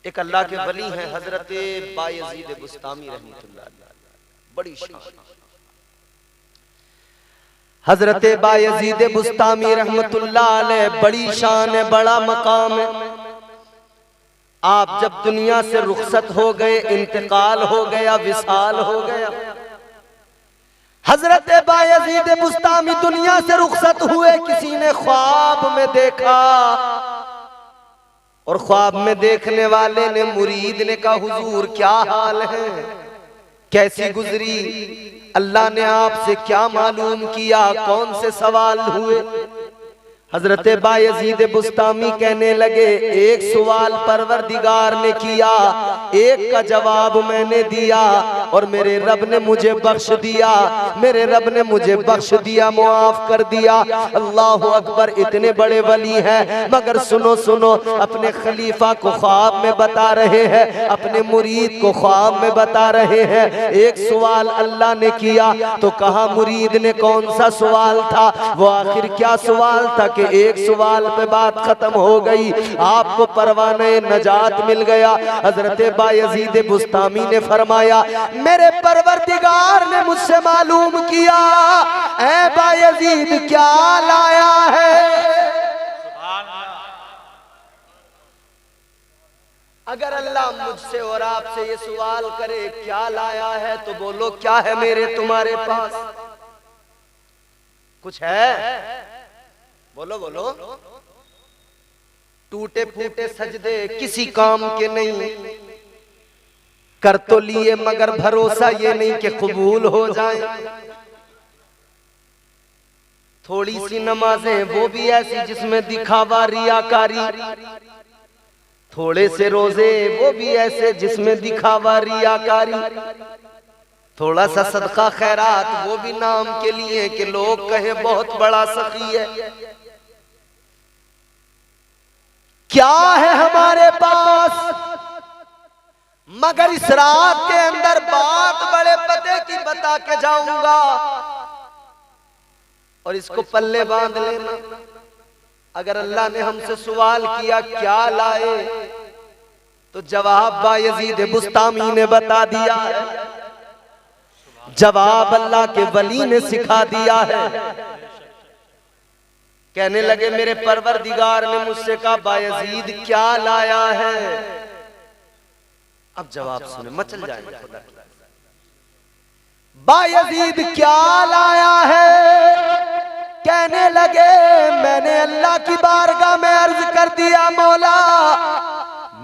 एक अल्लाह के वली हैं हजरत बायजीद बुस्तामी रहमतुल्लाह अलैह, बड़ी शान। हजरत बायजीद बुस्तामी रहमतुल्लाह अलैह बड़ी शान है, बड़ा मकाम है। आप जब दुनिया से रुखसत हो गए, इंतकाल हो गया, विसाल हो गया, हजरत बायजीद बुस्तामी दुनिया से रुखसत हुए। किसी ने ख्वाब में देखा और ख्वाब में देखने वाले ने, मुरीद ने कहा हुजूर क्या हाल है, कैसी गुजरी, अल्लाह ने आपसे क्या मालूम किया, कौन से सवाल हुए। हजरत बायजीद बुस्तामी कहने लगे एक सवाल परवरदिगार ने किया, एक का जवाब मैंने दिया और मेरे रब ने मुझे बख्श दिया, मेरे रब ने मुझे बख्श दिया, मुआफ कर दिया। अल्लाह अकबर, इतने बड़े वली हैं, मगर सुनो सुनो, अपने खलीफा को ख्वाब में बता रहे हैं, अपने मुरीद को ख्वाब में बता रहे हैं। एक सवाल अल्लाह ने किया तो कहा मुरीद ने कौन सा सवाल था, वो आखिर क्या सवाल था कि एक सवाल पे बात खत्म हो गई, आपको परवाने नजात मिल गया। हजरत बायजीद बुस्तामी ने फरमाया मेरे परवरदिगार ने मुझसे मालूम किया, ऐ बायजीद क्या लाया है। अगर अल्लाह मुझसे और आपसे ये सवाल करे क्या लाया है, तो बोलो क्या है मेरे तुम्हारे पास, कुछ है? बोलो बोलो। टूटे फूटे सजदे किसी काम के नहीं, कर तो लिए मगर भरोसा ये नहीं कि कबूल हो जाए। थोड़ी सी नमाजें वो भी ऐसी जिसमें दिखावा रियाकारी, थोड़े से रोजे वो भी ऐसे जिसमें दिखावा रियाकारी, थोड़ा सा सदका खैरात वो भी नाम के लिए कि लोग कहें बहुत बड़ा सखी है। क्या है हमारे पास, मगर इस रात के अंदर बात बड़े पते की बता के जाऊंगा और इसको पल्ले बांध लेना। अगर अल्लाह ने हमसे सवाल किया क्या लाए, तो जवाब बायजीद बुस्तामी ने बता दिया है, जवाब अल्लाह के वली ने सिखा दिया है। कहने लगे मेरे परवरदिगार ने मुझसे कहा बायजीद क्या लाया है। अब जवाब सुने, मचल जाएंगे खुदा। बायजीद क्या लाया है। कहने लगे मैंने अल्लाह की बारगाह में अर्ज कर दिया मौला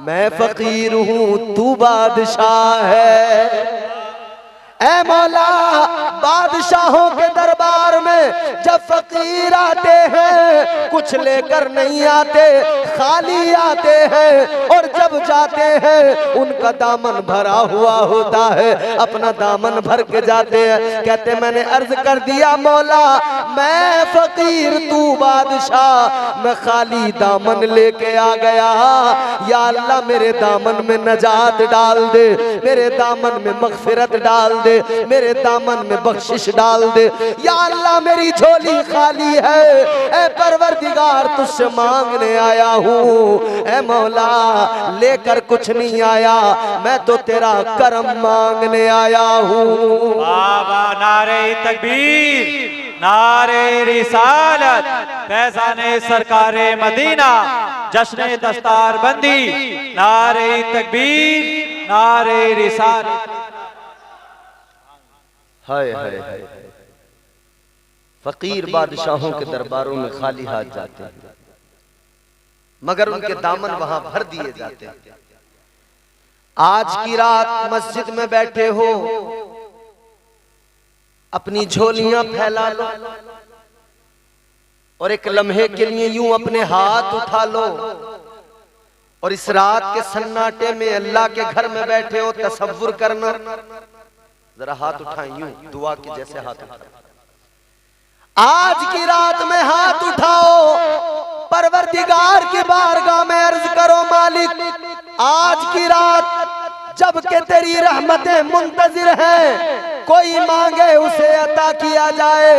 मैं फकीर हूं तू बादशाह है। ऐ मौला बादशाहों के दरबार में जब फकीर आते हैं कुछ लेकर नहीं आते, खाली आते हैं, और जब जाते हैं उनका दामन भरा हुआ होता है, अपना दामन भर के जाते हैं। कहते मैंने अर्ज कर दिया मौला मैं फकीर तू बादशाह, मैं खाली दामन लेके आ गया, या अल्लाह मेरे दामन में नजात डाल दे, मेरे दामन में मगफिरत डाल दे, मेरे दामन में बख्शिश डाल दे, या अल्लाह मेरी झोली खाली है, ऐ परवरदिगार तुझसे मांगने आया हूँ, ऐ मौला लेकर कुछ नहीं आया, मैं तो तेरा करम मांगने आया हूँ। बाबा नारे तकबीर, नारे रिसालत, फैज़ाने सरकारे मदीना, जश्ने दस्तार बंदी, नारे तकबीर, नारे रिसालत। हाय हाय हाय, फकीर बादशाहों के दरबारों में खाली हाथ जाते हैं, मगर उनके दामन वहां भर दिए जाते हैं। आज की रात मस्जिद में बैठे हो, अपनी झोलियां फैला लो और एक लम्हे के लिए यूं अपने हाथ उठा लो, और इस रात के सन्नाटे में अल्लाह के घर में बैठे हो, तसव्वुर करना, जरा हाथ उठाएं यूं दुआ के जैसे हाथ उठाएं। आज की रात में हाथ उठाओ, परवरदिगार की बारगाह में अर्ज करो मालिक आज की रात जबकि तेरी रहमतें मुंतजिर हैं, कोई मांगे उसे अता किया जाए।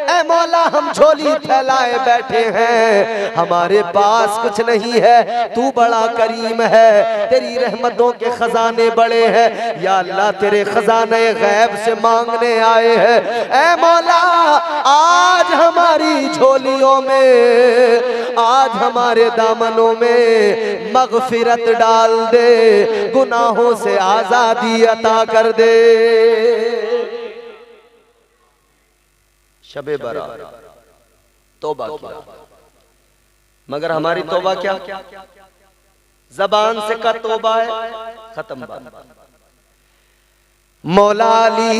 ऐ मौला हम झोली फैलाए बैठे हैं, हमारे पास कुछ नहीं है, तू बड़ा करीम है, तेरी रहमतों के खजाने बड़े हैं। या अल्लाह तेरे खजाने गैब से मांगने आए हैं। ऐ मौला आज हमारी झोलियों में, आज हमारे दामनों में मगफिरत डाल दे, गुनाहों से आजादी अता कर दे। शबे बरात तौबा किया, मगर हमारी तौबा क्या, जबान से का तौबा है, खत्म बात। मौला अली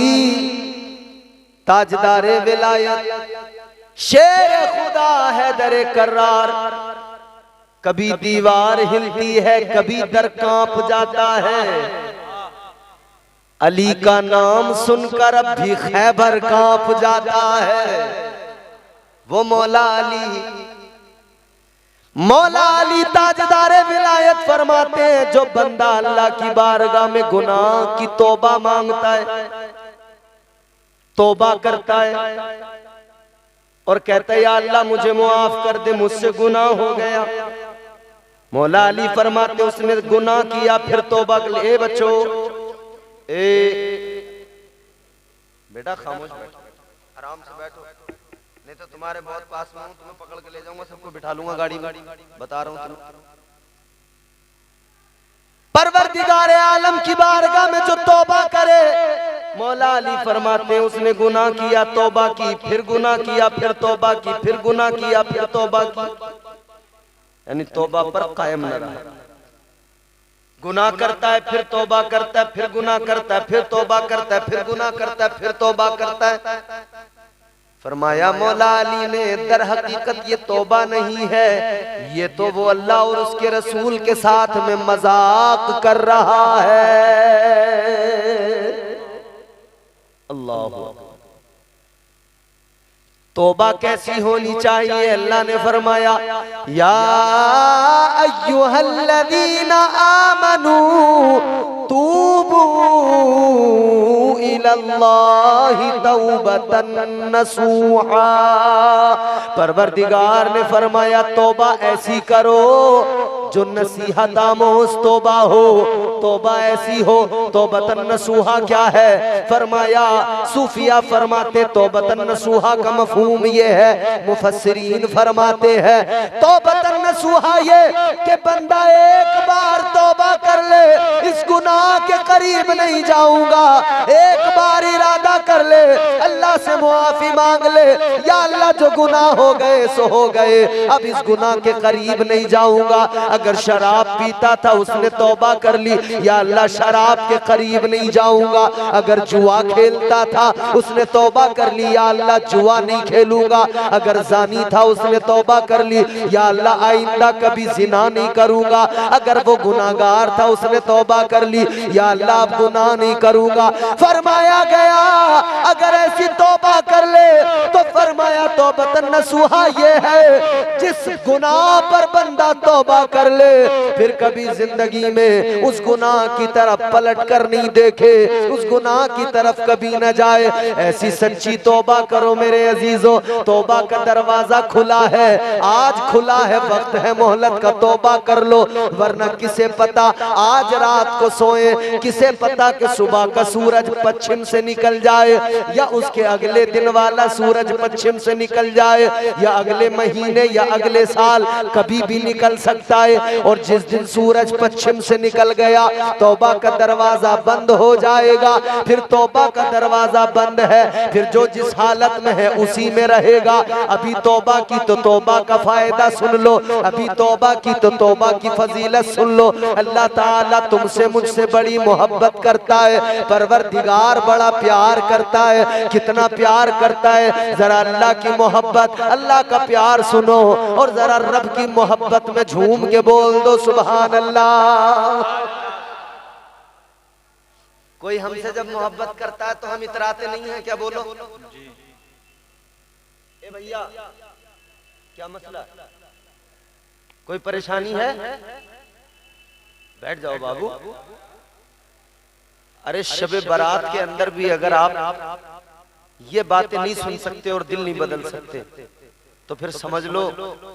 ताजदारे विलायत, शेर खुदा है दरे कर्रार, कभी दीवार हिलती है, कभी दर कांप जाता है। अली का नाम सुनकर अब भी खैबर कांप जाता है। वो मौला अली, मौला अली ताजदारे विलायत फरमाते हैं, जो बंदा अल्लाह की बारगाह में गुनाह की तौबा मांगता है, तौबा करता है और कहता है या अल्लाह मुझे मुआफ कर दे, मुझसे गुनाह हो गया। मौला अली फरमाते उसने गुनाह किया फिर तौबा कर ले। बच्चों बेटा खामोश बैठो, आराम से बैठो, नहीं तो तुम्हारे बहुत पास में हूं, तुम्हें पकड़ के ले जाऊंगा, सबको बिठा लूंगा गाड़ी में, बता रहा हूं तुम्हें। परवरदिगार आलम की बारगाह में जो तौबा करे, मौला अली फरमाते हैं उसने गुनाह किया, तौबा की, फिर गुनाह किया, फिर तौबा की, फिर गुनाह किया, फिर तौबा की, यानी तौबा पर कायम न रहा। गुनाह करता है फिर तौबा करता है, फिर गुनाह करता है, फिर तौबा करता है, फिर गुनाह करता है, फिर तौबा करता है। फरमाया मौला अली ने दर हकीकत ये तौबा नहीं है, ये तो वो अल्लाह और उसके रसूल के साथ में मजाक कर रहा है। अल्लाह, तौबा कैसी होनी चाहिए? अल्लाह ने फरमाया या अय्युहल्लज़ीना आमनू तूबू इलल्लाहि तौबतन नसूहा। परवरदिगार ने फरमाया तौबा ऐसी करो जो नसीहत आमोज तौबा हो, तौबा ऐसी हो। तौबतन नसूहा क्या है? फरमाया सूफिया फरमाते तौबतन नसूहा का मफहूम ये है, मुफस्सिरीन फरमाते हैं तौबतन नसूहा ये कि बंदा एक बार तौबा कर ले, इस गुनाह के करीब नहीं जाऊंगा, एक बार इरादा कर ले, अल्लाह से मुआफी मांग ले, या अल्लाह जो गुनाह हो गए सो हो गए, अब इस गुनाह के करीब नहीं जाऊंगा। अगर शराब पीता था उसने तौबा कर ली, या अल्लाह शराब के करीब नहीं जाऊंगा। अगर जुआ खेलता था उसने तौबा कर ली, या अल्लाह जुआ नहीं खेलूंगा। अगर जानी था उसने तौबा कर ली, या अल्लाह आइंदा कभी जिना नहीं करूंगा। अगर वो गुनाहगार था उसने तौबा कर ली, या अल्लाह अब गुनाह नहीं करूंगा। फरमाया गया अगर ऐसी तौबा कर ले तो फरमाया तौबतन नसूहा ये है जिस गुनाह पर बंदा तौबा कर ले फिर कभी जिंदगी में उस गुनाह की तरफ पलट कर नहीं देखे, उस गुनाह की तरफ कभी न जाए। ऐसी सच्ची तौबा करो मेरे अजीजों, तौबा का दरवाजा खुला है, आज खुला है, वक्त है मोहलत का, तौबा कर लो, वरना किसे पता आज रात को सोए, किसे पता कि सुबह का सूरज पश्चिम से निकल जाए, या उसके अगले दिन वाला सूरज पश्चिम से निकल जाए, या अगले महीने या अगले साल कभी भी निकल सकता है। और जिस दिन सूरज पश्चिम से निकल गया तौबा का दरवाजा बंद हो जाएगा, फिर तौबा का दरवाजा बंद है, फिर जो जिस हालत में है उसी में रहेगा। अभी तौबा की तो तौबा का फायदा सुन लो, अभी तौबा की तो तौबा की फजीलत सुन लो। अल्लाह ताला तुमसे मुझसे बड़ी मोहब्बत करता है, परवरदिगार बड़ा प्यार करता है। कितना प्यार करता है, जरा अल्लाह की मोहब्बत, अल्लाह का प्यार सुनो और जरा रब की मोहब्बत में झूम के बोल दो सुभान अल्लाह। कोई हमसे जब मोहब्बत करता है तो हम इतराते नहीं हैं क्या? बोलो ए भैया क्या मसला, कोई परेशानी है? बैठ जाओ बाबू, अरे शबे बारात के अंदर भी अगर आप ये बातें नहीं सुन सकते और दिल नहीं बदल सकते तो फिर समझ लो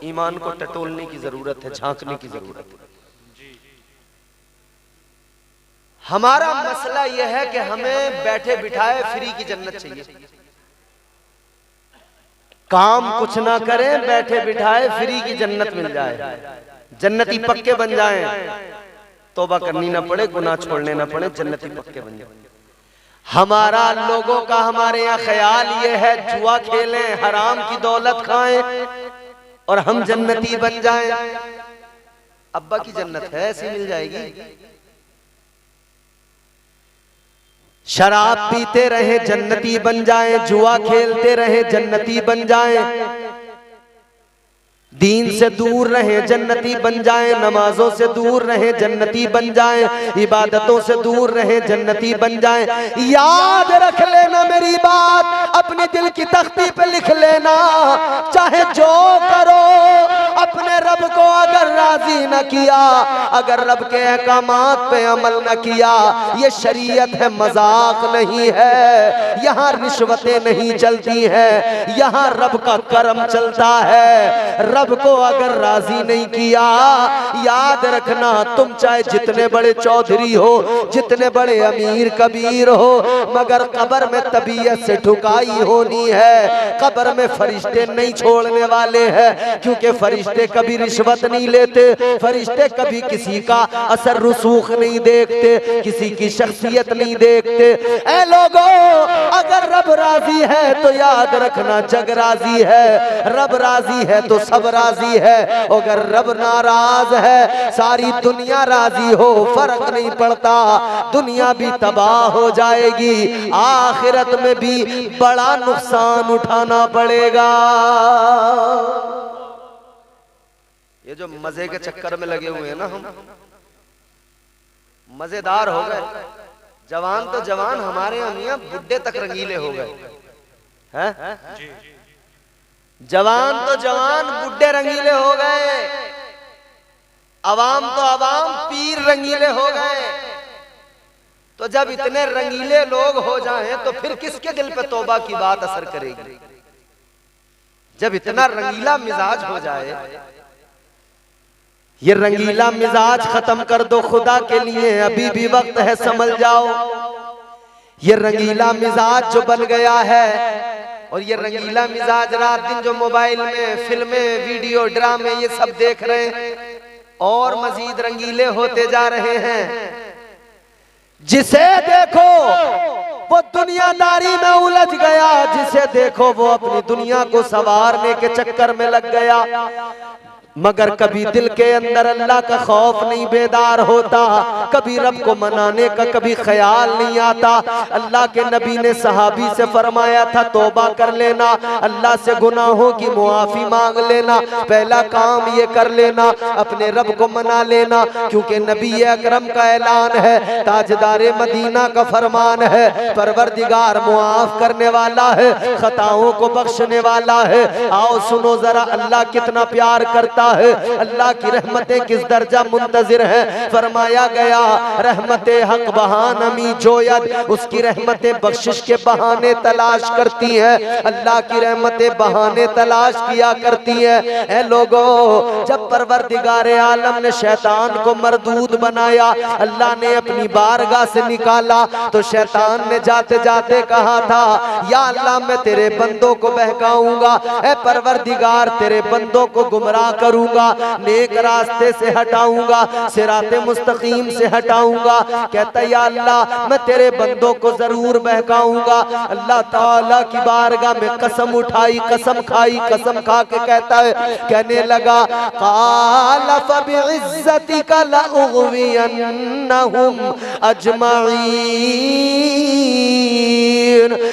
ईमान को टटोलने की जरूरत है, झांकने की जरूरत है। हमारा मसला यह है कि हमें बैठे बिठाए फ्री की जन्नत चाहिए, काम कुछ ना करें, बैठे बिठाए फ्री की जन्नत मिल जाए, जन्नती पक्के बन जाएं, तौबा करनी ना पड़े, गुनाह छोड़ने ना पड़े, जन्नती पक्के बन जाए। हमारा लोगों का हमारे यहाँ ख्याल ये है जुआ खेलें, हराम की दौलत खाएं और हम जन्नती बन जाएं। अब्बा की जन्नत है, ऐसी मिल जाएगी। शराब पीते रहे जन्नती बन जाएं, जुआ खेलते रहे जन्नती बन जाएं, दीन से दूर रहे जन्नती बन जाएं, नमाजों से दूर रहे जन्नती बन जाएं, इबादतों से दूर रहे जन्नती बन जाएं। याद रख लेना मेरी बात, अपने दिल की तख्ती पे लिख लेना, चाहे जो करो अपने रब को अगर राजी न किया, अगर रब के अहकामात पे अमल न किया, ये शरीयत है, मजाक नहीं है। यहाँ रिश्वतें नहीं चलती हैं, यहाँ रब का करम चलता है। रब को अगर राजी नहीं किया, याद रखना तुम चाहे जितने बड़े चौधरी हो, जितने बड़े अमीर कबीर हो, मगर कब्र में तबीयत से ठुकाई होनी है। कब्र में फरिश्ते नहीं छोड़ने वाले हैं, क्योंकि फरिश्ते कभी रिश्वत नहीं लेते, फरिश्ते कभी किसी का असर रसूख नहीं देखते, किसी की शख्सियत नहीं देखते। ऐ लोगों, अगर रब राजी है तो याद रखना जग राजी है, रब राजी है तो सब राजी है। अगर रब नाराज है, सारी दुनिया राजी हो, फर्क नहीं पड़ता, दुनिया भी तबाह हो जाएगी, आखिरत में भी बड़ा नुकसान उठाना पड़ेगा। ये जो मजे के चक्कर में लगे हुए हैं ना, हम मजेदार हो गए। जवान तो जवान, हमारे यहाँ मियां बुड्ढे तक रंगीले हो गए हैं। जवान तो जवान, बुड्ढे रंगीले हो गए, अवाम तो अवाम, पीर रंगीले हो गए। तो जब इतने रंगीले लोग हो जाएं तो फिर किसके दिल पे तौबा की बात असर करेगी? जब इतना रंगीला मिजाज हो जाए, ये रंगीला मिजाज खत्म कर दो खुदा के लिए, अभी भी वक्त है, समझ जाओ। ये रंगीला मिजाज जो बन गया है, और ये रंगीला मिजाज रात दिन जो मोबाइल में फिल्में, वीडियो, ड्रामे ये सब देख रहे हैं, और मजीद रंगीले होते जा रहे हैं। जिसे देखो वो दुनियादारी में उलझ गया, जिसे देखो वो अपनी दुनिया को संवारने के चक्कर में लग गया, मगर कभी दिल के अंदर अल्लाह का खौफ नहीं बेदार होता, कभी रब को मनाने का कभी ख्याल नहीं आता। अल्लाह के नबी ने सहाबी से फरमाया था, तौबा कर लेना, अल्लाह से गुनाहों की मुआफी मांग लेना, पहला काम ये कर लेना, अपने रब को मना लेना, क्योंकि नबी अकरम का ऐलान है, ताजदारे मदीना का फरमान है, परवरदिगार मुआफ करने वाला है, खताओं को बख्शने वाला है। आओ सुनो जरा, अल्लाह कितना प्यार करता है, अल्लाह की रहमतें किस दर्जा मुंतजिर है। फरमाया गया, रहमते हक बहानमी जोयद, उसकी रहमतें बख्शिश के बहाने तलाश करती हैं, अल्लाह की रहमतें बहाने तलाश किया करती हैं। ऐ लोगों, जब परवरदिगार आलम ने शैतान को मरदूद बनाया, अल्लाह ने अपनी बारगाह से निकाला, तो शैतान ने जाते जाते कहा था, या अल्लाह मैं तेरे बंदों को बहकाऊंगा, ऐ परवरदिगार तेरे बंदों को गुमराह करूंगा, नेक रास्ते से हटाऊंगा, सिराते मुस्तकीम से हटाऊंगा। कहता या अल्लाह मैं तेरे बंदों को जरूर बहकाऊंगा। अल्लाह ताला की बारगाह में कसम उठाई, कसम खाई, कसम खा के कहता है, कहने लगा, क़ाल फ़बिइज़्ज़तिका लअग़वियन्नहुम अजमईन।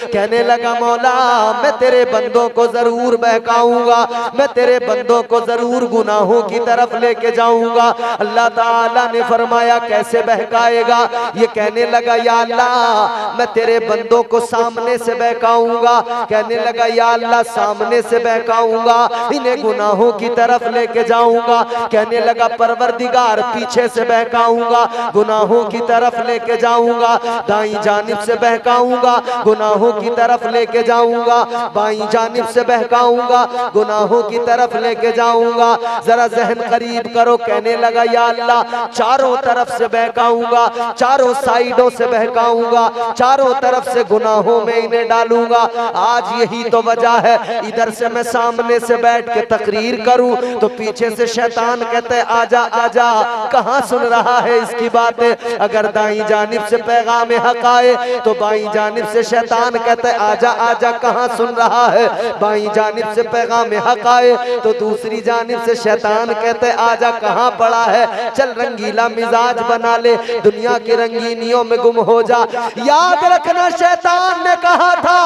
कहने लगा, मौला मैं तेरे बंदों को जरूर बहकाऊंगा, मैं तेरे बंदों को जरूर गुनाहों की तरफ लेके जाऊंगा। अल्लाह ताला ने फरमाया कैसे बहकाएगा? ये कहने लगा या अल्लाह मैं तेरे बंदों को सामने से बहकाऊंगा। कहने लगा या अल्लाह सामने से बहकाऊंगा, इन्हें गुनाहों की तरफ लेके जाऊंगा। कहने लगा परवरदिगार पीछे से बहकाऊंगा, गुनाहों की तरफ लेके जाऊंगा। दाईं जानिब से बहकाऊंगा, गुनाहों की तरफ लेके जाऊंगा। बाईं जानिब से बहकाऊंगा, गुनाहों की तरफ लेके जाऊंगा। जरा जहन करीब करो। कहने लगा या अल्लाह चारों तरफ से बहकाऊंगा, चारों साइडों से बहकाऊंगा, चारों तरफ से गुनाहों में इन्हें डालूंगा। आज यही तो वजह है, इधर से मैं सामने से बैठ के तकरीर करूं तो पीछे से शैतान कहते आजा आजा, कहां सुन रहा है इसकी बातें। अगर दाईं जानिब से पैगाम हक आए तो बाईं जानिब से शैतान कहते आजा आजा, कहां सुन रहा है। बाईं जानिब से पैगाम हक आए तो दूसरी जानिब से शैतान कहते आजा, कहां पड़ा है, चल रंगीला मिजाज बना ले, दुनिया की रंगीनियों में गुम हो जा। याद रखना शैतान ने कहा था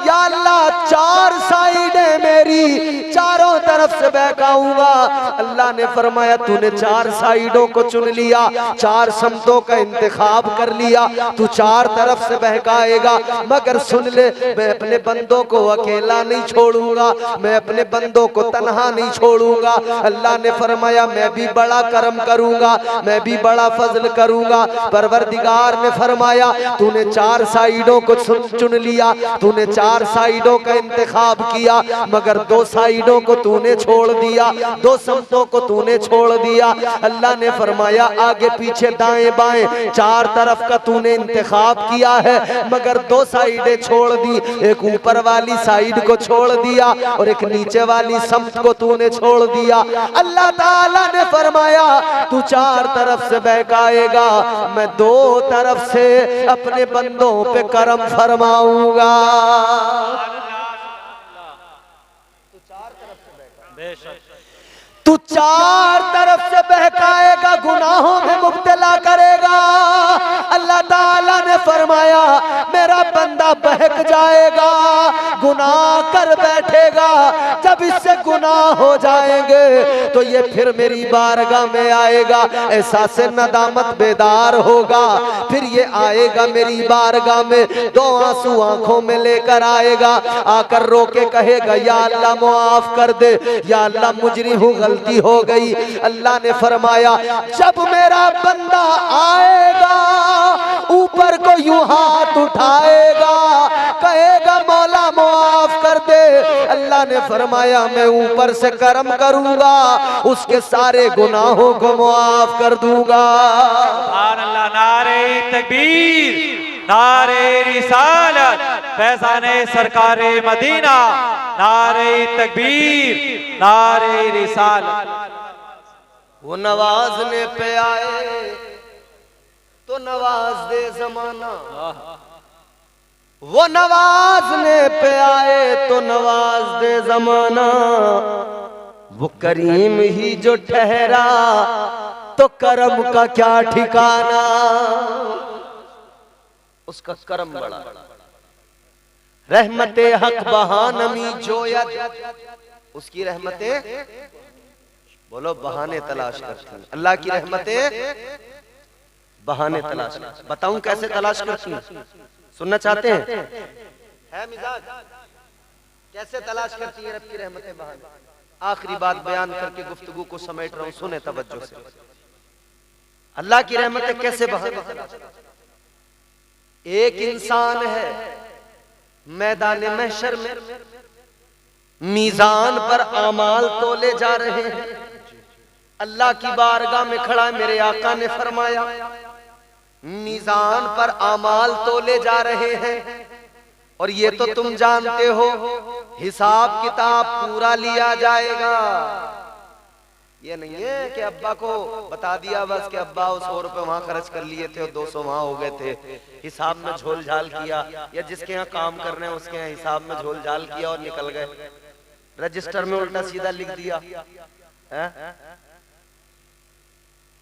या अल्लाह चार साइडें मेरी, चारों तरफ से बहकाऊंगा। अल्लाह ने फरमाया तूने चार साइडों को चुन लिया, चार समतों का इंतखाब कर लिया, तू चार तरफ से बहकाएगा। मगर सुन ले, मैं अपने बंदों को अकेला नहीं छोड़ूंगा, मैं अपने बंदों को तन्हा नहीं छोड़ूंगा। अल्लाह ने फरमाया मैं भी बड़ा करम करूंगा, मैं भी बड़ा फजल करूंगा। परवरदिगार ने फरमाया तूने चार साइडों को चुन लिया, तूने चार साइडों का इंतखाब किया, मगर दो साइडों को तूने छोड़ दिया, दो समतों को तूने छोड़ दिया। अल्लाह ने फरमाया आगे पीछे दाएं बाएं चार तरफ का तूने इंतखाब किया है, मगर दो साइडें छोड़ दी, एक ऊपर वाली साइड को छोड़ दिया और एक नीचे वाली समत को तूने छोड़ दिया। अल्लाह ताला ने फरमाया तू चार तरफ से बहकाएगा, मैं दो तरफ से अपने बंदों पे करम फरमाऊंगा। तू चार तरफ से बहकाएगा, गुनाहों में मुब्तला करेगा। अल्लाह ताला ने फरमाया मेरा बंदा बहक जाएगा, गुनाह कर बैठेगा, जब इससे गुनाह हो जाएंगे तो ये फिर मेरी बारगाह में आएगा, एहसास नदामत बेदार होगा, फिर ये आएगा मेरी बारगाह में, दो आंसू आंखों में लेकर आएगा, आकर रो के कहेगा या अल्लाह माफ कर दे, या अल्लाह मुजरिम हूँ, गलती हो गई। अल्लाह ने फरमाया जब मेरा बंदा आएगा ऊपर को यूं हाथ उठाएगा, कहेगा मौला माफ कर दे, अल्लाह ने फरमाया मैं ऊपर से करम करूंगा, उसके सारे गुनाहों को माफ कर दूंगा। सुभान अल्लाह, नारे तकबीर, नारे रिसालत, फैज़ाने सरकारे मदीना, नारे तकबीर, नारे रिसालत। वो नवाजने पे आए तो नवाज दे जमाना, वो नवाजने पे आए तो नवाज दे जमाना, वो करीम ही जो ठहरा तो करम का क्या ठिकाना। उसका करम बड़ा, रहमते हक बहानमी जोयत, उसकी रहमतें बोलो बहाने तलाश करती हैं। अल्लाह की रहमतें बहाने तलाश करती। बताऊं कैसे तलाश करती हैं? सुनना चाहते हैं? है मिजाज कैसे तलाश करती है रब की रहमतें बहाने? आखिरी बात बयान करके गुफ्तगू को समेट रहा हूं, सुने तवज्जो से। अल्लाह की रहमतें कैसे बहाने तलाश करती? एक इंसान है मैदान महशर में, मीजान पर आमाल तोले जा रहे हैं, अल्लाह की बारगाह में खड़ा है। मेरे आका ने फरमाया मीजान पर आमाल तोले जा रहे हैं, और ये तो तुम जानते हो हिसाब किताब पूरा लिया जाएगा। ये नहीं है कि अब्बा को बता दिया बस कि अब्बा 100 रुपए वहां खर्च कर लिए थे और 200 वहां हो गए थे, हिसाब में झोल झाल किया, या जिसके यहाँ काम कर रहे हैं उसके यहाँ हिसाब में झोल झाल किया और निकल गए, रजिस्टर में उल्टा सीधा लिख दिया।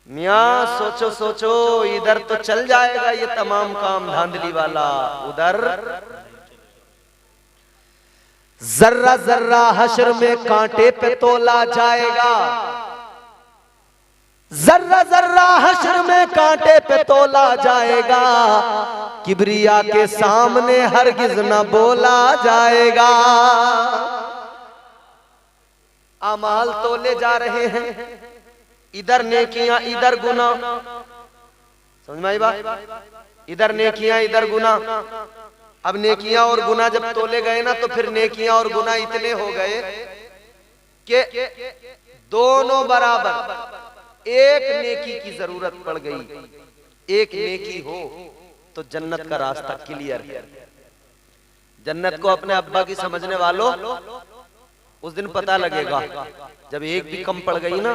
मियाँ सोचो सोचो, इधर तो चल जाएगा ये तमाम काम धांधली वाला, उधर जर्रा जर्रा हश्र में कांटे पे तोला जाएगा, जर्रा जर्रा हश्र में कांटे पे तोला जाएगा, किबरिया के सामने हरगिज न बोला जाएगा। अमाल तोले जा रहे हैं, इधर नेकियां इधर गुना, समझ में आई बात? इधर नेकियां इधर गुना। अब नेकियां और गुना जब तोले गए ना तो फिर नेकियां और गुना इतने हो गए कि दोनों बराबर। एक नेकी की जरूरत पड़ गई, एक नेकी हो तो जन्नत का रास्ता क्लियर है। जन्नत को अपने अब्बा की समझने वालों उस दिन पता लगेगा जब एक भी कम पड़ गई ना,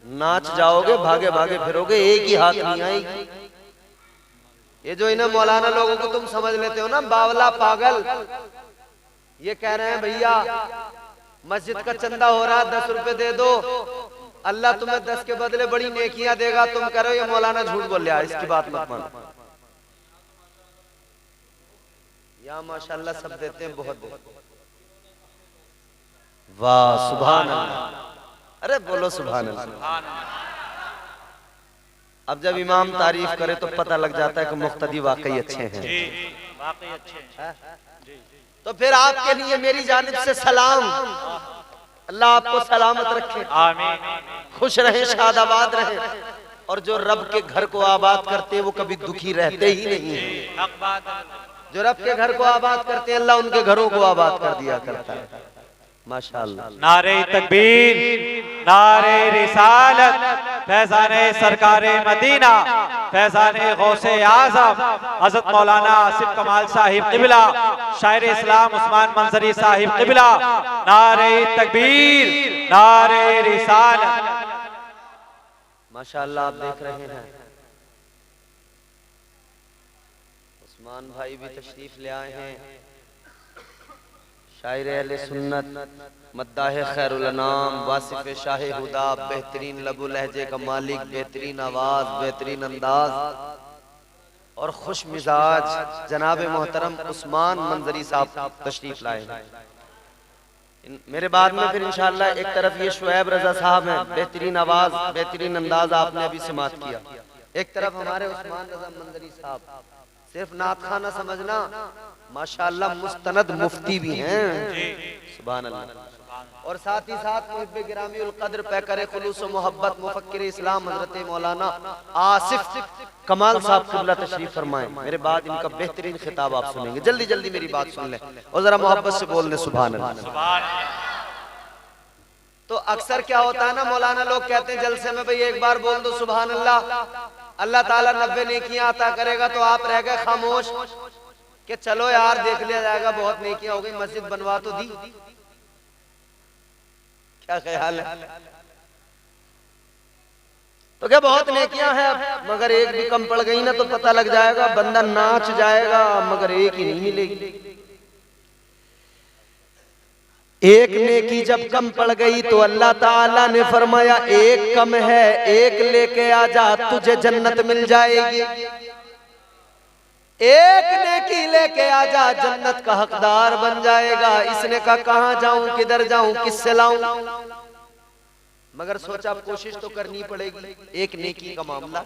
नाच जाओगे, भागे भागे फिरोगे, एक ही हाथ नहीं आएगी। ये जो इन्हें मौलाना लोगों को तुम समझ लेते हो ना बावला पागल, ये कह रहे हैं भैया मस्जिद का चंदा हो रहा है 10 रुपए दे दो, अल्लाह तुम्हें 10 के बदले बड़ी नेकियां देगा। तुम कह रहे हो ये मौलाना झूठ बोल रहा है, इसकी बात मत मानो। या माशाल्लाह सब देते हैं, बहुत देते। वाह सुभान अल्लाह, अरे बोलो सुभान अल्लाह। अब जब इमाम तारीफ करे तो पता लग जाता है कि मुक्तदी वाकई अच्छे हैं, वाकई अच्छे हैं। तो फिर आपके लिए मेरी जानिब से सलाम, अल्लाह आपको सलामत रखे, आमीन। खुश रहें, शादाबाद रहें। और जो रब के घर को आबाद करते हैं वो कभी दुखी रहते ही नहीं है। जो रब के घर को आबाद करते हैं अल्लाह उनके घरों को आबाद कर दिया करता है। माशाअल्लाह। नारे तकबीर, नारे रिसालत, फैज़ाने सरकारे मदीना, फैज़ाने गौसे आज़म हज़रत मौलाना आसिफ कमाल साहिब क़िबला, शायर इस्लाम उस्मान मंजरी साहिब क़िबला। नारे तकबीर, नारे रिसालत। माशाअल्लाह आप देख रहे हैं उस्मान भाई भी तशरीफ ले आए हैं। शायर अहले सुन्नत, मद्दाह खैरुल अनाम, वासिफ शाह हुदा, बेहतरीन लबु लहजे का मालिक, बेहतरीन आवाज, बेहतरीन अंदाज और खुश मिजाज जनाब मोहतरम उस्मान मंजरी साहब तशरीफ लाए हैं। मेरे बाद में फिर इंशाअल्लाह एक तरफ ये शुएब रजा साहब हैं, बेहतरीन आवाज, बेहतरीन अंदाज आपने अभी समात किया। एक तरफ हमारे उस्मान रजा मंजरी साहब, सिर्फ नात खाना समझना, माशाअल्लाह मुस्तनद मुफ्ती भी हैं, सुभान अल्लाह। और साथ ही साथ मुहिब्बे गिरामी उल कद्र पैकर खुलूस व मोहब्बत मुफक्किर इस्लाम हजरत मौलाना आसिफ कमाल साहब क़िबला तशरीफ फरमाएं। मेरे बाद इनका बेहतरीन खिताब आप सुनेंगे। जल्दी जल्दी मेरी बात सुन लें और जरा मोहब्बत से बोल दें सुभान अल्लाह। तो अक्सर क्या होता है ना, मौलाना लोग कहते हैं जलसे में भाई एक बार बोल दो सुभान अल्लाह, अल्लाह ताला 90 नेकियां अता करेगा। तो आप रह गए खामोश कि चलो यार देख लिया जाएगा, बहुत नेकियां हो गई, मस्जिद बनवा तो दी। क्या ख्याल है? तो क्या बहुत नेकियां हैं मगर एक भी कम पड़ गई ना तो पता लग जाएगा, बंदा नाच जाएगा मगर एक ही नहीं मिलेगी। एक नेकी जब कम पड़ गई तो अल्लाह ताला ने फरमाया एक कम है, एक लेके आ जा, तुझे जन्नत मिल जाएगी। एक नेकी लेके आ जा, जन्नत का हकदार बन जाएगा। इसने कहा कहां जाऊं, किधर जाऊं, किससे लाऊं, मगर सोचा कोशिश तो करनी पड़ेगी। एक नेकी का मामला,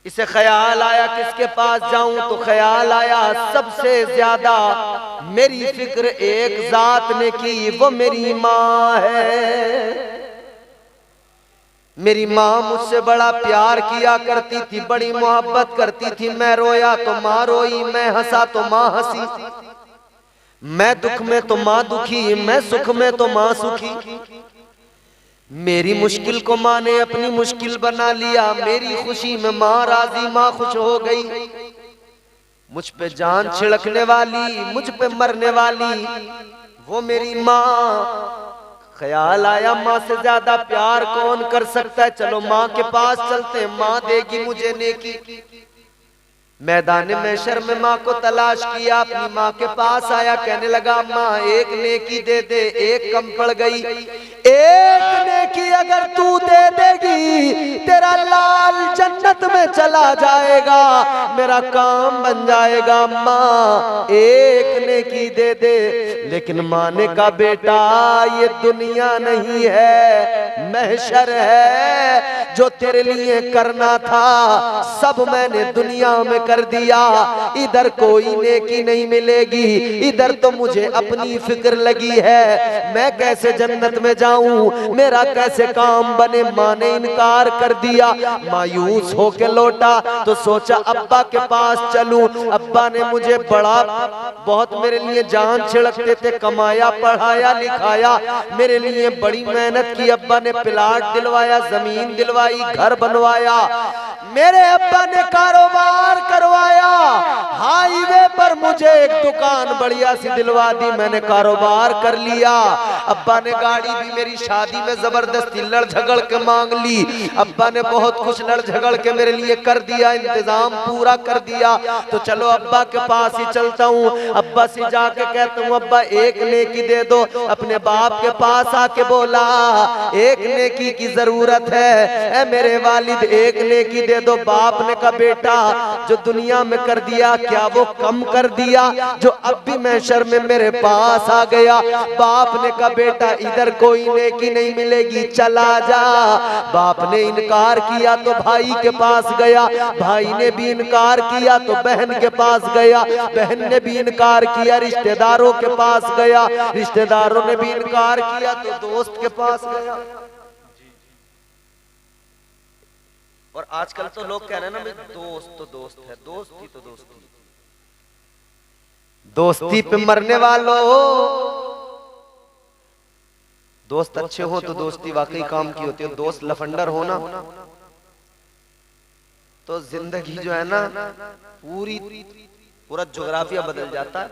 इसे ख्याल आया किसके पास जाऊं, तो ख्याल आया सबसे ज्यादा मेरी फिक्र एक जात ने की, वो मेरी माँ है। मेरी माँ मुझसे बड़ा प्यार किया करती थी, बड़ी मोहब्बत करती थी। मैं रोया तो माँ रोई, मैं हंसा तो माँ हंसी, मैं दुख में तो माँ दुखी, मैं सुख में तो माँ सुखी। मेरी मुश्किल को माँ ने अपनी मुश्किल बना लिया, मेरी खुशी में माँ राजी, माँ खुश हो गई। मुझ पे जान छिड़कने वाली, मुझ पे मरने वाली वो मेरी माँ। ख्याल आया माँ से ज्यादा प्यार कौन कर सकता है, चलो माँ के पास चलते, माँ देगी मुझे नेकी। मैदान महशर में माँ को तलाश किया, अपनी माँ के पास आया, कहने लगा माँ एक नेकी दे दे, एक कम पड़ गई। एक नेकी अगर तू दे देगी तेरा लाल जन्नत में चला जाएगा, मेरा काम बन जाएगा। माँ एक नेकी दे दे। लेकिन माँ ने कहा बेटा ये दुनिया नहीं है, महशर है। जो तेरे लिए करना था सब मैंने दुनिया में कर दिया। इधर कोई नेकी नहीं मिलेगी, इधर तो मुझे अपनी फिक्र लगी है, मैं कैसे जन्नत में जाऊं, मेरा कैसे काम बने। माँ ने इनकार कर दिया। मायूस होके लौटा तो सोचा अब्बा के पास चलूं। अब्बा ने मुझे बहुत मेरे लिए जान छिड़कते थे, कमाया पढ़ाया लिखाया, मेरे लिए बड़ी मेहनत की। अब्बा ने प्लाट दिलवाया, जमीन दिलवाई, घर बनवाया। मेरे अब्बा ने कारोबार करवाया, हाईवे पर मुझे एक दुकान बढ़िया सी दिलवा दी, मैंने कारोबार कर लिया। अब्बा ने गाड़ी भी मेरी शादी में जबरदस्ती लड़ झगड़ के मांग ली। अब्बा ने बहुत कुछ लड़ झगड़ के मेरे लिए कर दिया, इंतजाम पूरा कर दिया। तो चलो अब्बा के पास ही चलता हूँ। अब्बा से जाके कहता हूँ अब्बा एक नेकी दे दो। अपने बाप के पास आके बोला एक नेकी की जरूरत है, मेरे वालिद एक नेकी दे दो। बाप ने कहा बेटा जो दुनिया में कर दिया क्या वो कम कर दिया, जो अब भी महशर में मेरे पास आ गया। बाप ने कहा बेटा इधर कोई नेकी नहीं मिलेगी, चला जा। बाप ने इनकार किया तो भाई के पास गया, भाई ने भी इनकार किया तो बहन के पास गया, बहन ने भी इनकार किया रिश्तेदारों के पास गया, रिश्तेदारों ने भी इनकार किया तो दोस्त के पास गया। और आजकल तो लोग कह रहे हैं ना भाई दोस्त तो दोस्त है, दोस्ती तो दोस्ती। दोस्ती पे मरने वालों, दोस्त अच्छे हो तो दोस्ती वाकई काम की होती है। दोस्त लफंडर हो ना तो जिंदगी जो है ना पूरा ज्योग्राफिया बदल जाता है।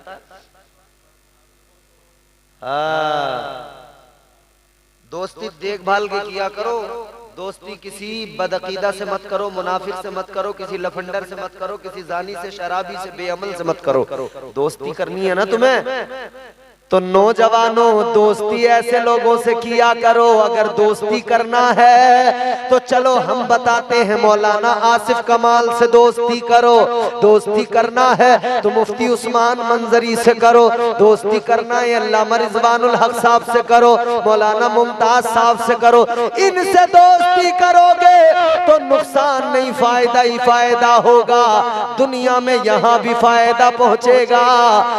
दोस्ती देखभाल के किया करो, दोस्ती किसी बदअकीदा से मत करो, मुनाफिक से मत करो, किसी लफंडर से मत करो, किसी जानी से, शराबी से, बेअमल से मत करो। दोस्ती करनी है ना तुम्हें तो नौजवानों दोस्ती ऐसे लोगों से किया करो। अगर दोस्ती करना है तो चलो हम बताते हैं, मौलाना आसिफ कमाल से दोस्ती करो। दोस्ती करना है तो मुफ्ती उस्मान मंजरी से करो। दोस्ती करना है अल्लामा रिजवानुल हक साहब से करो, मौलाना मुमताज साहब से करो। इनसे दोस्ती करोगे तो नुकसान नहीं, फायदा ही फायदा होगा। दुनिया में यहाँ भी फायदा पहुंचेगा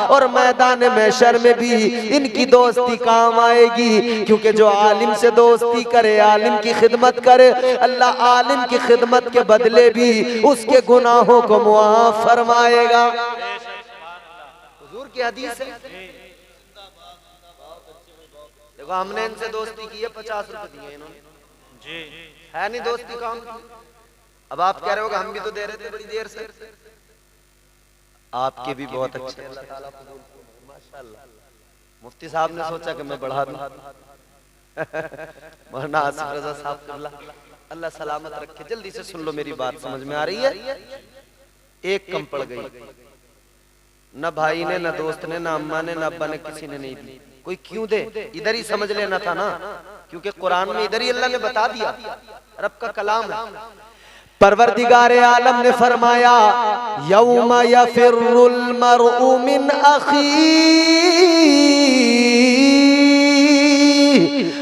और मैदान महशर में भी इनकी दोस्ती काम आएगी। क्योंकि जो आलिम से दोस्ती करे, आलिम की खिदमत करे, अल्लाह आलिम की खिदमत के बदले भी उसके गुनाहों को मुआफ फरमाएगा। हुजूर की हदीस है। देखो हमने इनसे दोस्ती की है, 50 रुपए दिए इन्होंने जी, है नहीं दोस्ती काम। अब आप कह रहे हो हम भी तो दे रहे थे बड़ी देर से। आपके भी बहुत अच्छे, अल्लाह ताला माशाअल्लाह। मुफ्ती साहब ने सोचा कि मैं बढ़ा दूं। मौलाना आसिफ रजा साहब क़िबला अल्लाह सलामत रखे। जल्दी से सुन लो मेरी बात, समझ में आ रही है? एक कम पड़ गई, न भाई ने, न दोस्त ने, न अम्मा ने, न अब्बा ने, किसी ने नहीं दी। कोई क्यों दे? इधर ही समझ लेना था ना, क्योंकि कुरान में इधर ही अल्लाह ने बता दिया, रब का कलाम है। परवरदिगार आलम ने फरमाया यौमा यफिरुल मरउ मिन अखी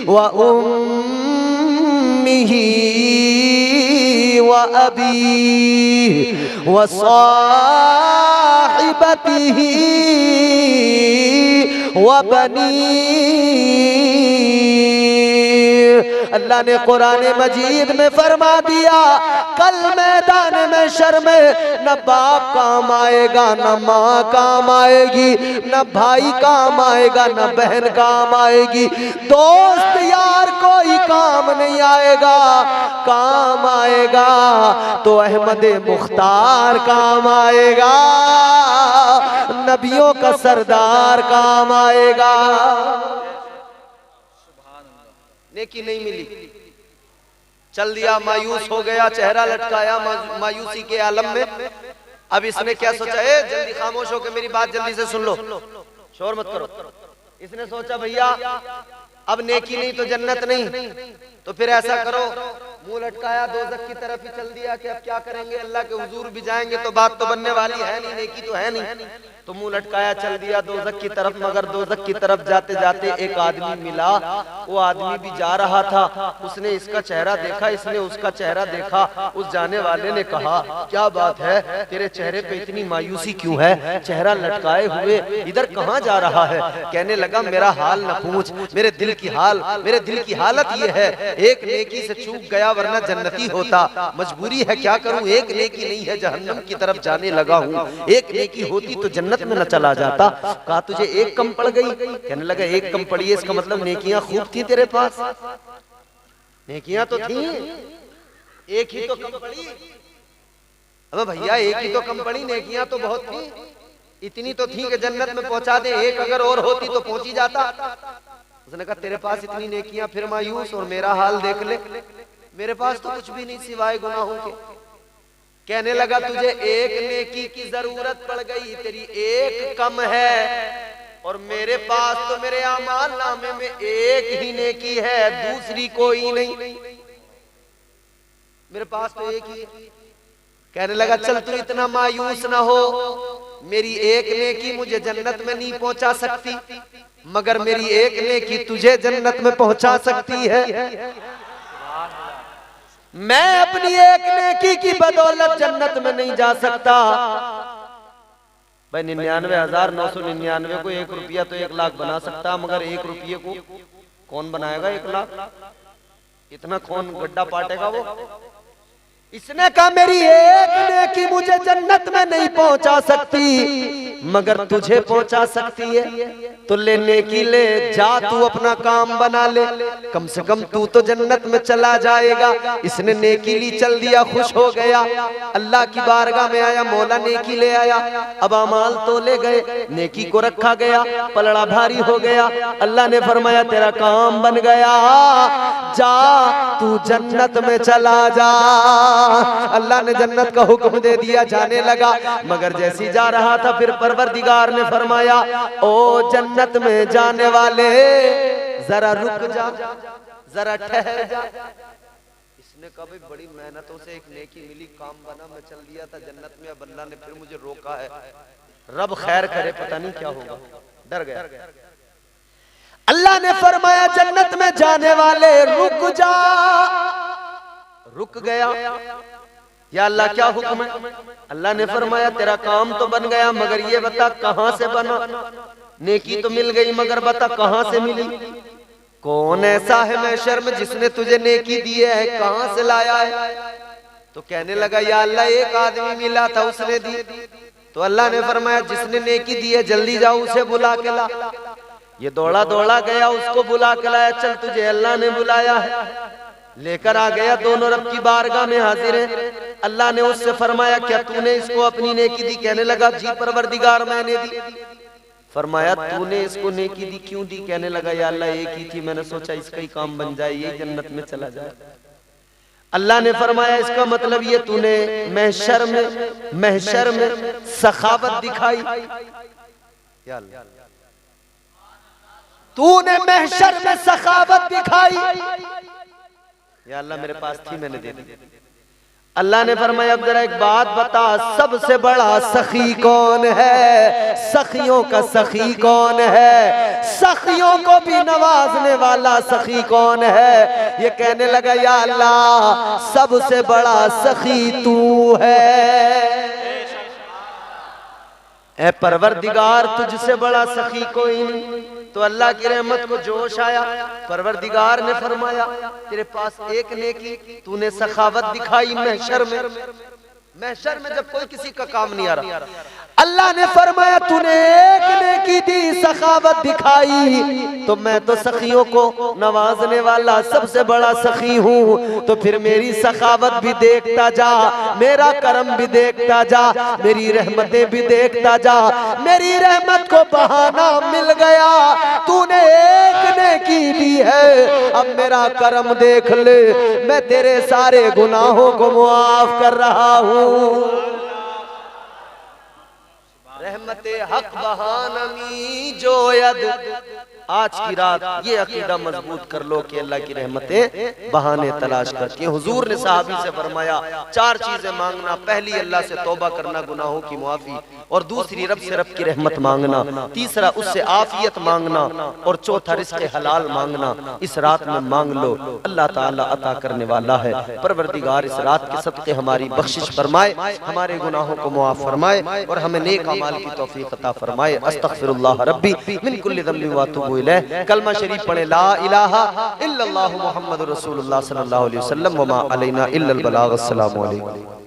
व उम्मिही व अबी व साहिबतिही व बनी। अल्लाह ने कुरान मजीद में फरमा दिया कल मैदान में शर में न बाप काम आएगा, न माँ काम आएगी, न भाई काम आएगा, न बहन काम आएगी, दोस्त यार कोई काम नहीं आएगा। काम आएगा तो अहमद मुख्तार काम आएगा, नबियों का सरदार काम आएगा। नेकी नहीं मिली, चल दिया, मायूस हो गया, चेहरा लटकाया मायूसी के आलम में। अब इसने क्या सोचा, जल्दी खामोश हो के मेरी बात जल्दी से सुन लो, शोर मत करो। इसने सोचा भैया अब नेकी नहीं तो जन्नत नहीं, तो फिर ऐसा करो, मुंह लटकाया दोज़ख की तरफ ही चल दिया कि अब क्या करेंगे, अल्लाह के हुजूर भी जाएंगे तो बात तो बनने वाली है नहीं, नेकी तो है नहीं, तो मुंह लटकाया चल दिया दोज़ख की तरफ। मगर दोज़ख की तरफ जाते जाते एक आदमी मिला, वो आदमी भी जा रहा था, उसने इसका चेहरा देखा, इसने उसका चेहरा देखा। उस जाने वाले ने कहा, क्या बात है, तेरे चेहरे पे इतनी मायूसी क्यों है, चेहरा लटकाए हुए, इधर कहाँ जा रहा है? कहने लगा, मेरा हाल न पूछ, मेरे दिल की हालत ये है, एक नेकी से चूक गया वरना जन्नती होता, मजबूरी है क्या करूं, एक नेकी नहीं है, जहन्नम की तरफ जाने लगा हूं, एक नेकी होती तो जन्नत में न चला जाता। कहा, तुझे एक कम पड़ गई? कहने लगा, एक कम पड़ी है, इसका मतलब नेकियां खूब थी तेरे पास, नेकियां तो थी, एक ही तो कम पड़ी। अब भैया एक ही तो कम पड़ी, नेकियां तो बहुत थी, इतनी तो थी कि जन्नत में पहुंचा दे, एक अगर और होती तो पहुंच ही जाता। उसने कहा, तेरे पास इतनी नेकियां, फिर मायूस, और मेरा हाल देख ले, मेरे पास तो कुछ भी नहीं सिवाय गुनाहों के। कहने लगा, तुझे एक नेकी की जरूरत पड़ गई, तेरी एक कम है, और मेरे पास तो मेरे आमाल नामे में एक ही नेकी है, दूसरी कोई नहीं, मेरे पास तो एक ही। कहने लगा, चल तू इतना मायूस ना हो, मेरी एक नेकी मुझे जन्नत में नहीं पहुंचा सकती, मगर मेरी एक नेकी तुझे जन्नत में पहुंचा सकती है। मैं अपनी एक नेकी की बदौलत जन्नत में नहीं जा सकता। भाई 99,999 को 1 रुपया तो 1 लाख बना सकता, मगर 1 रुपये को कौन बनाएगा 1 लाख? इतना कौन गड्ढा पाटेगा वो? इसने कहा, मेरी एक नेकी मुझे जन्नत में नहीं पहुंचा सकती, मगर तुझे पहुंचा सकती है, तो ले नेकी ले जा, तू अपना काम बना ले, कम से कम तू तो जन्नत में चला जाएगा। इसने नेकी ली, चल दिया, खुश हो गया, अल्लाह की बारगाह में आया, मौला नेकी ले आया। अब अमाल तो ले गए, नेकी को रखा गया, पलड़ा भारी हो गया। अल्लाह ने फरमाया, तेरा काम बन गया, जा तू जन्नत में चला जा। अल्लाह ने जन्नत का हुक्म दे दिया, जाने लगा, मगर जैसी जा रहा था, फिर परवरदिगार ने फरमाया, ओ जन्नत में जाने वाले, जरा रुक जा, जरा ठहर जा। इसने कहा, भाई बड़ी मेहनतों से एक नेकी मिली, काम बना, मैं चल दिया था जन्नत में, अब अल्लाह ने फिर मुझे रोका है, रब खैर करे, पता नहीं क्या होगा, डर गया। अल्लाह ने फरमाया, जन्नत में जाने वाले रुक जा, रुक गया। या अल्लाह क्या हुक्म है? अल्लाह ने फरमाया, तेरा काम तो बन गया, मगर ये बता कहां से बना? नेकी तो मिल गई, मगर बता कहां से मिली? कौन ऐसा है महशर में जिसने तुझे नेकी दी है, कहां से लाया है? तो कहने लगा, या अल्लाह एक आदमी मिला था, उसने दी। तो अल्लाह ने फरमाया, जिसने नेकी दी है जल्दी जाओ, उसे बुला के ला। ये दौड़ा दौड़ा गया, उसको बुला के लाया, चल तुझे अल्लाह ने बुलाया है, लेकर आ गया, दोनों रब की बारगाह में हाजिर है। अल्लाह ने उससे फरमाया, क्या तूने इसको अपनी नेकी दी? कहने लगा, जी परवरदिगार मैंने दी। फरमाया, तूने इसको नेकी दी, क्यों दी? कहने लगा, या अल्लाह एक ही थी, मैंने सोचा इसका ही काम बन जाए, यही जन्नत में चला जाए। अल्लाह ने फरमाया, इसका मतलब ये तूने महशर में सखावत दिखाई, तूने महशर में सखावत दिखाई। या अल्लाह मेरे पास थी, मैंने दे दी। अल्लाह ने फरमाया, अब जरा एक बात बता, सबसे बड़ा सखी कौन है? सखियों का सखी कौन है? सखियों को भी नवाजने वाला सखी कौन है? ये कहने लगा, या अल्लाह सबसे बड़ा सखी तू है। ए परवरदिगार, तुझसे बड़ा सखी कोई नहीं। तो अल्लाह की रहमत को जोश आया, परवरदिगार ने फरमाया, तेरे पास एक नेकी, तूने सखावत दिखाई महशर में जब कोई किसी का काम नहीं आ रहा। अल्लाह ने फरमाया, तूने एक नेकी दी, सखावत दिखाई, तो मैं तो सखियों को नवाजने वाला सबसे बड़ा सखी हूँ, तो फिर मेरी सखावत भी देखता जा, मेरा करम भी देखता जा, मेरी रहमतें भी देखता जा। मेरी रहमत को बहाना मिल गया, तूने एक नेकी दी है, अब मेरा करम देख ले, मैं तेरे सारे गुनाहों को मुआफ कर रहा हूँ। रहमते हक बहानमी जो यद आज की रात ये अकीदा मजबूत कर लो कि अल्लाह की रहमतें बहाने तलाश करती हैं। हुजूर ने सहाबी से फरमाया 4 चीजें मांगना, पहली अल्लाह से तौबा करना, गुनाहों की मुआफी, और दूसरी रब से रब की रहमत मांगना, तीसरा उससे आफियत मांगना, और चौथा रिज़्क़ हलाल मांगना। इस रात में मांग लो, अल्लाह ताला अता करने वाला है। परवरदिगार इस रात के सदक़े हमारी बख्शिश फरमाए, हमारे गुनाहों को मुआफ़ फरमाए और हमें नेक अमाल की तौफीक अता फरमाए। अस्तग़फिरुल्लाह रब्बी मिन कुल्लि ज़ंबिन व अतूबु इलैह। कलमा शरीफ पढ़े, ला इलाहा इल्लल्लाहु मुहम्मदुर रसूलुल्लाह सल्लल्लाहु अलैहि वसल्लम व मा अलैना इल्लल बलाग। अस्सलामु अलैकुम।